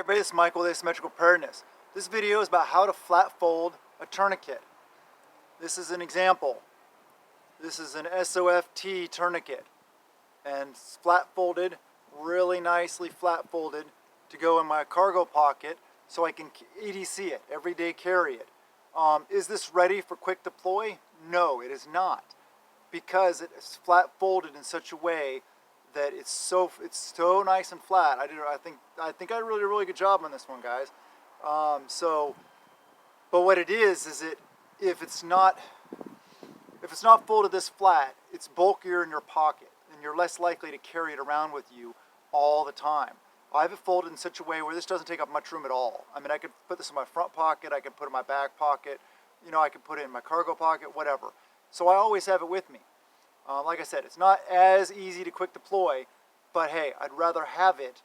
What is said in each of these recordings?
Everybody, this is Michael with Asymmetrical Preparedness. This video is about how to flat fold a tourniquet. This is an example. This is an SOFT tourniquet, and it's flat folded, really nicely flat folded to go in my cargo pocket so I can EDC it, everyday carry it. Is this ready for quick deploy? No, it is not, because it is flat folded in such a way that it's so nice and flat. I think I did a really good job on this one, guys. But what it is if it's not folded this flat, it's bulkier in your pocket, and you're less likely to carry it around with you all the time. I have it folded in such a way where this doesn't take up much room at all. I mean, I could put this in my front pocket, I could put it in my back pocket, you know, I could put it in my cargo pocket, whatever. So I always have it with me. Like I said, it's not as easy to quick deploy, but hey, I'd rather have it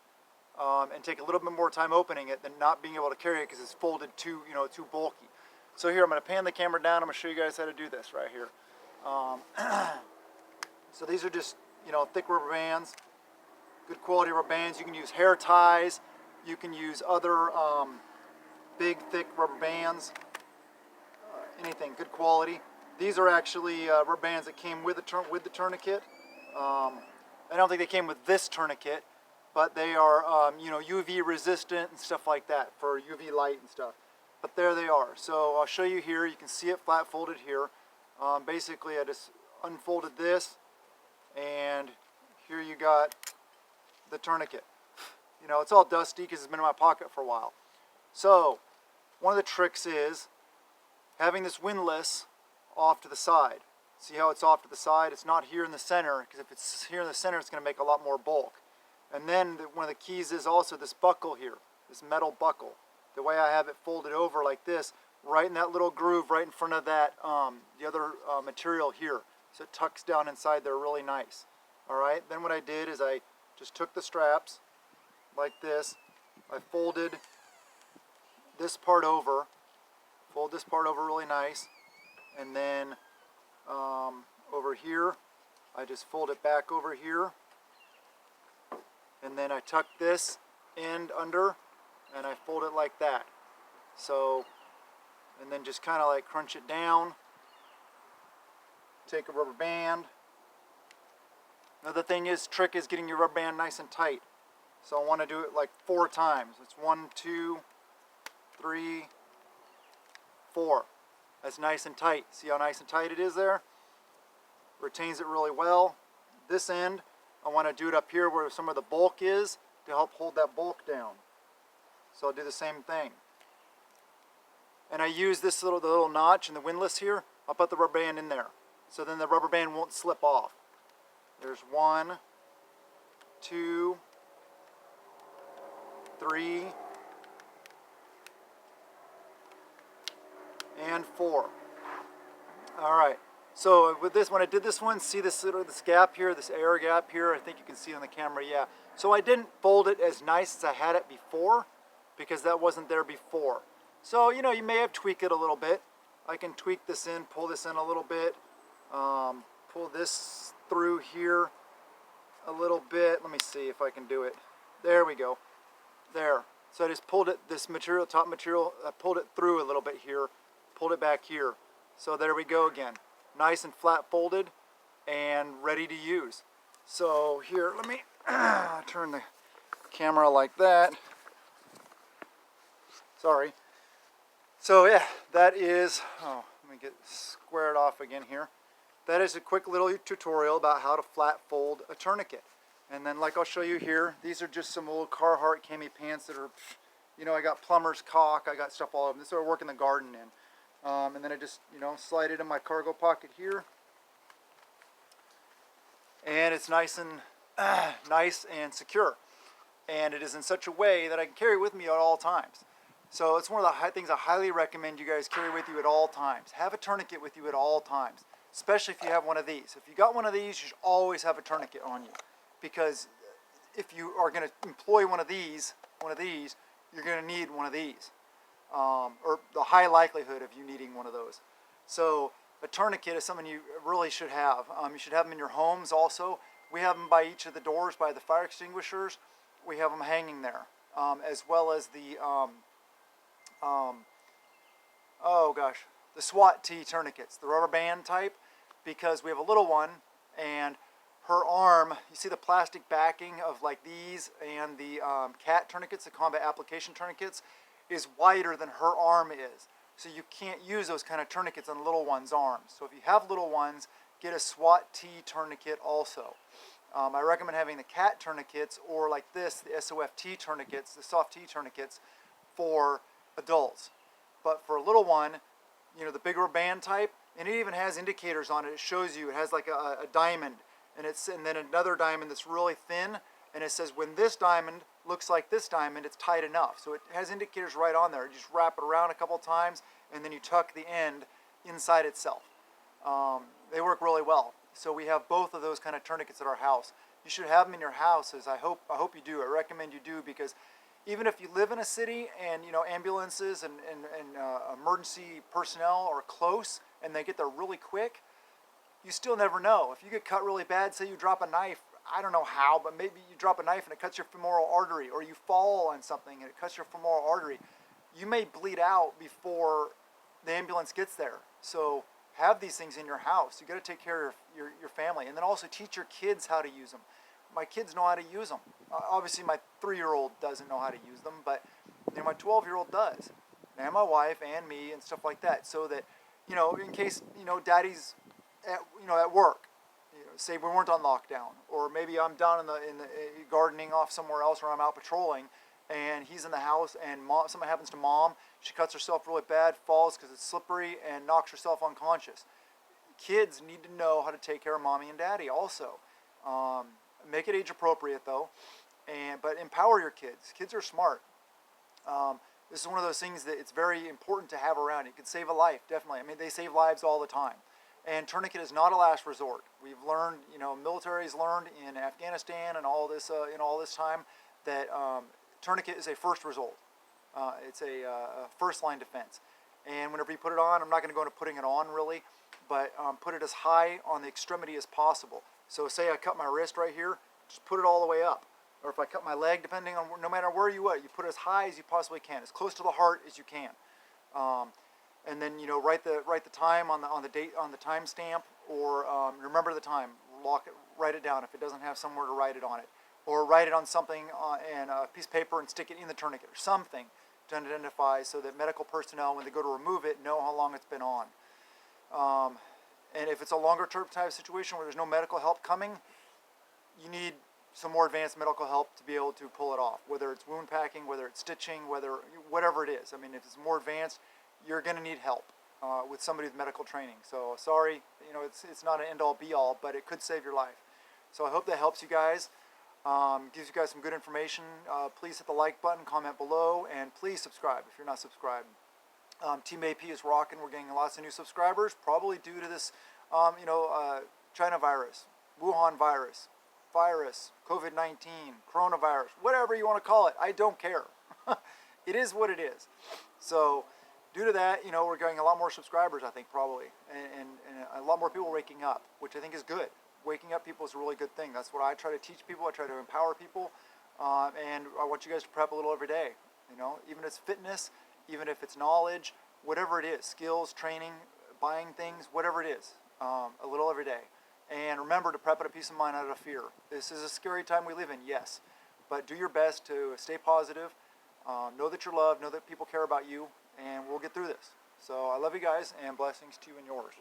and take a little bit more time opening it than not being able to carry it because it's folded too bulky. So here, I'm going to pan the camera down. I'm going to show you guys how to do this right here. So these are just, thick rubber bands, good quality rubber bands. You can use hair ties. You can use other big, thick rubber bands. Anything, good quality. These are actually rubber bands that came with the tourniquet. I don't think they came with this tourniquet, but they are UV resistant and stuff like that for UV light and stuff. But there they are. So I'll show you here. You can see it flat folded here. Basically, I just unfolded this, and here you got the tourniquet. It's all dusty because it's been in my pocket for a while. So one of the tricks is having this windlass off to the side. See how it's off to the side? It's not here in the center, because if it's here in the center, it's going to make a lot more bulk. And then one of the keys is also this buckle here, this metal buckle. The way I have it folded over like this, right in that little groove, right in front of that the other material here, so it tucks down inside there really nice. All right. Then what I did is I just took the straps like this. I folded this part over. Fold this part over really nice. And then over here, I just fold it back over here, and then I tuck this end under, and I fold it like that. So, and then just kind of like crunch it down. Take a rubber band. Another trick is getting your rubber band nice and tight. So I want to do it like 4 times. It's 1, 2, 3, 4. That's nice and tight. See how nice and tight it is there? Retains it really well. This end, I want to do it up here where some of the bulk is to help hold that bulk down. So I'll do the same thing. And I use this the little notch in the windlass here. I'll put the rubber band in there, so then the rubber band won't slip off. There's 1, 2, 3, and 4. All right. So with this, when I did this one, see this gap here, this air gap here? I think you can see on the camera. Yeah. So I didn't fold it as nice as I had it before, because that wasn't there before. So you may have tweaked it a little bit. I can tweak this in, pull this in a little bit, pull this through here a little bit. Let me see if I can do it. There we go. There. So I just pulled it. This material, top material, I pulled it through a little bit here. Pulled it back here. So there we go again. Nice and flat folded and ready to use. So here, let me turn the camera like that. Sorry. So yeah, that is, let me get squared off again here. That is a quick little tutorial about how to flat fold a tourniquet. And then like I'll show you here, these are just some old Carhartt cami pants that are, I got plumber's caulk, I got stuff all of them. This is what I work in the garden in. And then I just, slide it in my cargo pocket here. And it's nice and secure. And it is in such a way that I can carry it with me at all times. So it's one of the things I highly recommend you guys carry with you at all times. Have a tourniquet with you at all times, especially if you have one of these. If you got one of these, you should always have a tourniquet on you. Because if you are going to employ one of these, you're going to need one of these. Or the high likelihood of you needing one of those. So a tourniquet is something you really should have. You should have them in your homes also. We have them by each of the doors, by the fire extinguishers. We have them hanging there. as well as the oh gosh, the SWAT T tourniquets, the rubber band type, because we have a little one and her arm, you see the plastic backing of like these and the CAT tourniquets, the combat application tourniquets, is wider than her arm is. So you can't use those kind of tourniquets on little one's arms. So if you have little ones, get a SWAT T tourniquet also. I recommend having the CAT tourniquets or like this, the SOFT tourniquets, the soft T tourniquets for adults. But for a little one, you know, the bigger band type, and it even has indicators on it. It shows you, it has like a diamond, and then another diamond that's really thin, and it says when this diamond looks like this diamond, it's tight enough. So it has indicators right on there. You just wrap it around a couple times, and then you tuck the end inside itself. They work really well. So we have both of those kind of tourniquets at our house. You should have them in your house, as I hope you do. I recommend you do, because even if you live in a city and you know ambulances and emergency personnel are close and they get there really quick, you still never know. If you get cut really bad, say you drop a knife, I don't know how, but maybe you drop a knife and it cuts your femoral artery, or you fall on something and it cuts your femoral artery, you may bleed out before the ambulance gets there. So have these things in your house. You got to take care of your family, and then also teach your kids how to use them. My kids know how to use them. Obviously, my 3-year-old doesn't know how to use them, but you know, my 12-year-old does, and my wife and me and stuff like that. So that you know, in case you know, Daddy's at work. You know, say we weren't on lockdown, or maybe I'm down in the gardening off somewhere else, or I'm out patrolling, and he's in the house, and something happens to Mom. She cuts herself really bad, falls because it's slippery, and knocks herself unconscious. Kids need to know how to take care of Mommy and Daddy also. Make it age appropriate though, but empower your kids. Kids are smart. This is one of those things that it's very important to have around. It can save a life, definitely. I mean, they save lives all the time. And tourniquet is not a last resort. We've learned, you know, military's learned in Afghanistan and all this time that tourniquet is a first result. It's a first line defense. And whenever you put it on, I'm not going to go into putting it on really, but put it as high on the extremity as possible. So say I cut my wrist right here, just put it all the way up. Or if I cut my leg, depending on, no matter where you are, you put it as high as you possibly can, as close to the heart as you can. And then, you know, write the time on the date, on the time stamp, or remember the time, write it down if it doesn't have somewhere to write it on it, or write it on something and a piece of paper and stick it in the tourniquet or something to identify, so that medical personnel, when they go to remove it, know how long it's been on. And if it's a longer term type situation where there's no medical help coming, you need some more advanced medical help to be able to pull it off, whether it's wound packing, whether it's stitching, whatever it is. I mean, if it's more advanced, you're going to need help with somebody with medical training. So sorry, you know, it's not an end-all be-all, but it could save your life. So I hope that helps you guys, gives you guys some good information. Please hit the like button, comment below, and please subscribe if you're not subscribed. Team AP is rocking. We're getting lots of new subscribers, probably due to this, China virus, Wuhan virus, COVID-19, coronavirus, whatever you want to call it. I don't care. It is what it is. So due to that, you know, we're getting a lot more subscribers, I think, probably, and a lot more people waking up, which I think is good. Waking up people is a really good thing. That's what I try to teach people. I try to empower people, and I want you guys to prep a little every day. You know, even if it's fitness, even if it's knowledge, whatever it is, skills, training, buying things, whatever it is, a little every day. And remember to prep out of peace of mind, out of fear. This is a scary time we live in, yes, but do your best to stay positive. Know that you're loved, know that people care about you, and we'll get through this. So I love you guys, and blessings to you and yours.